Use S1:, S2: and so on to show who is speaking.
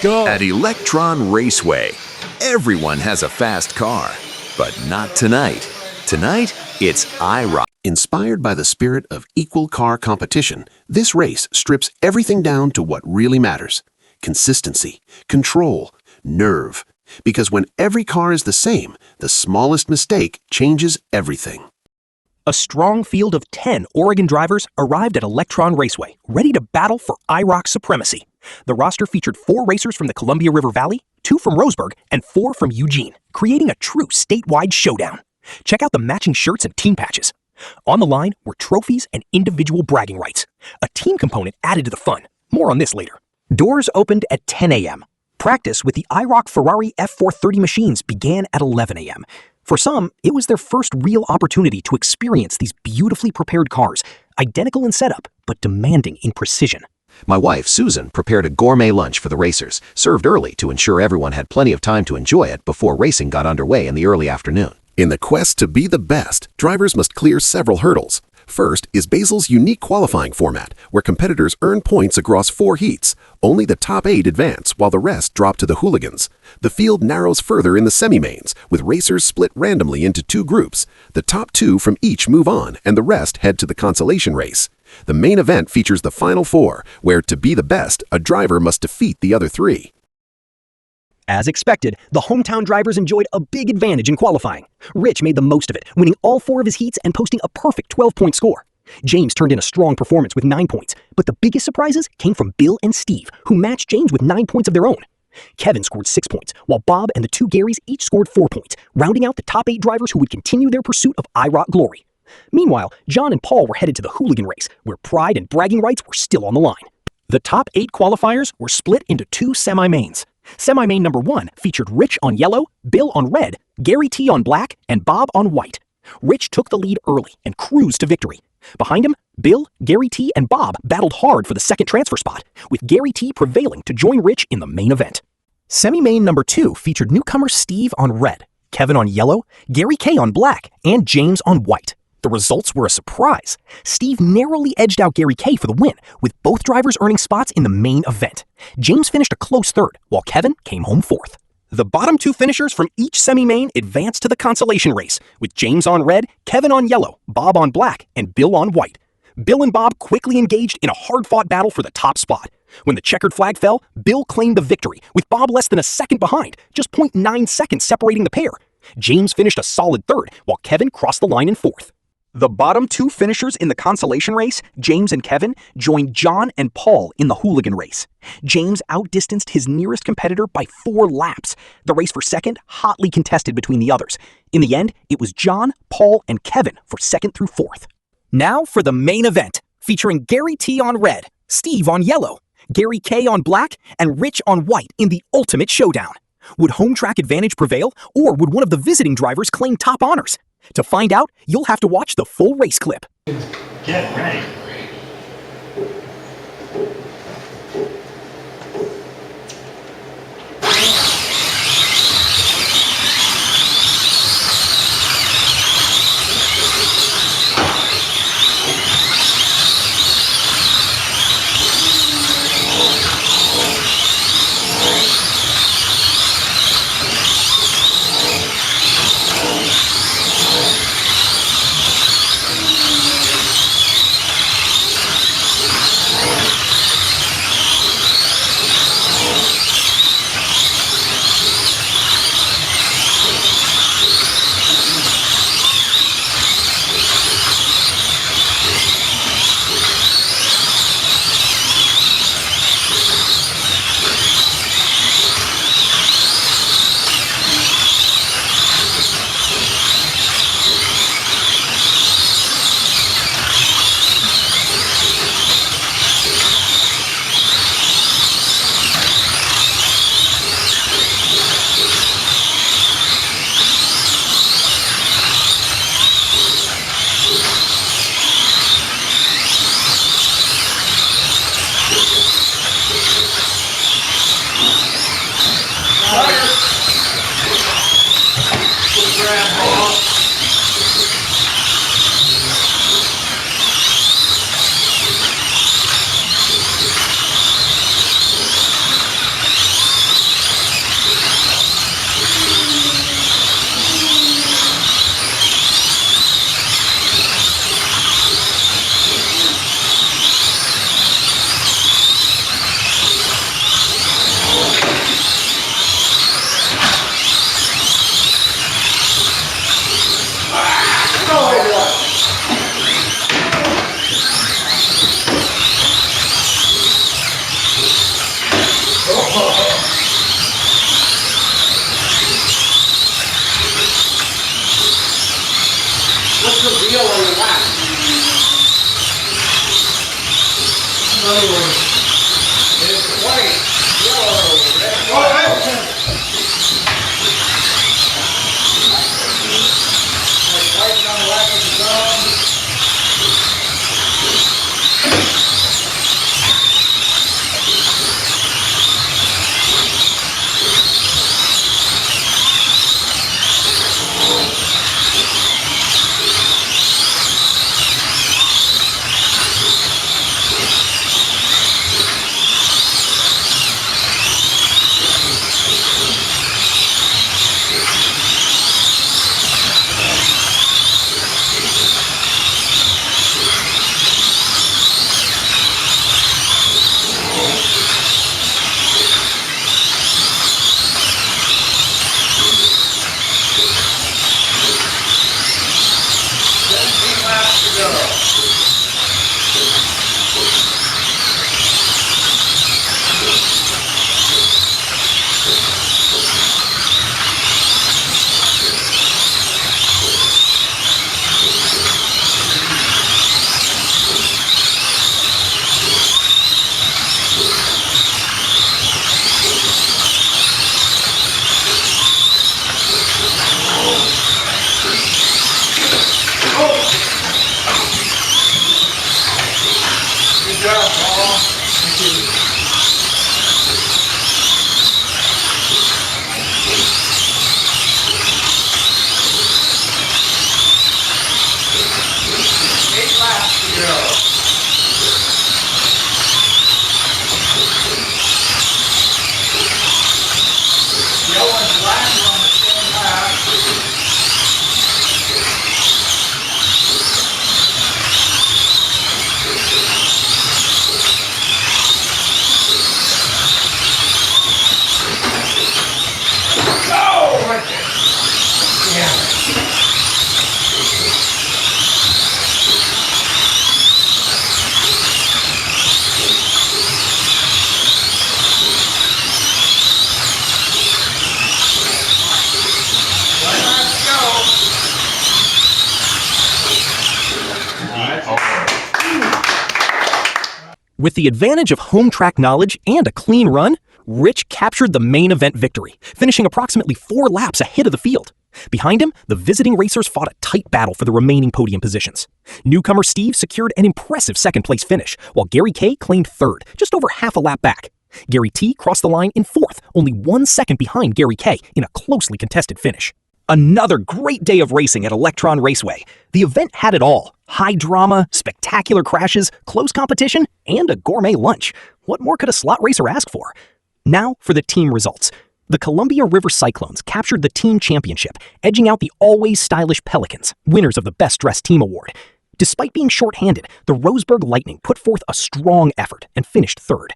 S1: Go!
S2: At Electron Raceway, everyone has a fast car, but not tonight. Tonight, it's IROC.
S3: Inspired by the spirit of equal car competition, this race strips everything down to what really matters: consistency, control, nerve. Because when every car is the same, the smallest mistake changes everything.
S4: A strong field of 10 Oregon drivers arrived at Electron Raceway, ready to battle for IROC supremacy. The roster featured 4 racers from the Columbia River Valley, 2 from Roseburg, and 4 from Eugene, creating a true statewide showdown. Check out the matching shirts and team patches. On the line were trophies and individual bragging rights. A team component added to the fun. More on this later. Doors opened at 10 a.m. Practice with the IROC Ferrari F430 machines began at 11 a.m. For some, it was their first real opportunity to experience these beautifully prepared cars, identical in setup, but demanding in precision.
S5: My wife, Susan, prepared a gourmet lunch for the racers, served early to ensure everyone had plenty of time to enjoy it before racing got underway in the early afternoon.
S3: In the quest to be the best, drivers must clear several hurdles. First is Basil's unique qualifying format, where competitors earn points across 4 heats. Only the top 8 advance, while the rest drop to the hooligans. The field narrows further in the semi-mains, with racers split randomly into 2 groups. The top 2 from each move on, and the rest head to the consolation race. The main event features the final 4, where to be the best, a driver must defeat the other 3.
S4: As expected, the hometown drivers enjoyed a big advantage in qualifying. Rich made the most of it, winning all 4 of his heats and posting a perfect 12-point score. James turned in a strong performance with 9 points, but the biggest surprises came from Bill and Steve, who matched James with 9 points of their own. Kevin scored 6 points, while Bob and the 2 Garys each scored 4 points, rounding out the top 8 drivers who would continue their pursuit of IROC glory. Meanwhile, John and Paul were headed to the hooligan race, where pride and bragging rights were still on the line. The top 8 qualifiers were split into 2 semi-mains. Semi-main number 1 featured Rich on yellow, Bill on red, Gary T on black, and Bob on white. Rich took the lead early and cruised to victory. Behind him, Bill, Gary T, and Bob battled hard for the second transfer spot, with Gary T prevailing to join Rich in the main event. Semi-main number 2 featured newcomer Steve on red, Kevin on yellow, Gary K on black, and James on white. The results were a surprise. Steve narrowly edged out Gary K for the win, with both drivers earning spots in the main event. James finished a close 3rd, while Kevin came home 4th. The bottom 2 finishers from each semi-main advanced to the consolation race, with James on red, Kevin on yellow, Bob on black, and Bill on white. Bill and Bob quickly engaged in a hard-fought battle for the top spot. When the checkered flag fell, Bill claimed the victory, with Bob less than a second behind, just 0.9 seconds separating the pair. James finished a solid 3rd, while Kevin crossed the line in 4th. The bottom 2 finishers in the consolation race, James and Kevin, joined John and Paul in the hooligan race. James outdistanced his nearest competitor by 4 laps. The race for second hotly contested between the others. In the end, it was John, Paul, and Kevin for 2nd through 4th. Now for the main event, featuring Gary T on red, Steve on yellow, Gary K on black, and Rich on white in the ultimate showdown. Would home track advantage prevail, or would one of the visiting drivers claim top honors? To find out, you'll have to watch the full race clip.
S6: Get ready.
S4: With the advantage of home track knowledge and a clean run, Rich captured the main event victory, finishing approximately 4 laps ahead of the field. Behind him, the visiting racers fought a tight battle for the remaining podium positions. Newcomer Steve secured an impressive second-place finish, while Gary K claimed third, just over half a lap back. Gary T crossed the line in fourth, only 1 second behind Gary K in a closely contested finish. Another great day of racing at Electron Raceway. The event had it all: high drama, spectacular crashes, close competition, and a gourmet lunch. What more could a slot racer ask for? Now for the team results. The Columbia River Cyclones captured the team championship, edging out the always stylish Pelicans, winners of the Best Dressed Team Award. Despite being short-handed, the Roseburg Lightning put forth a strong effort and finished third.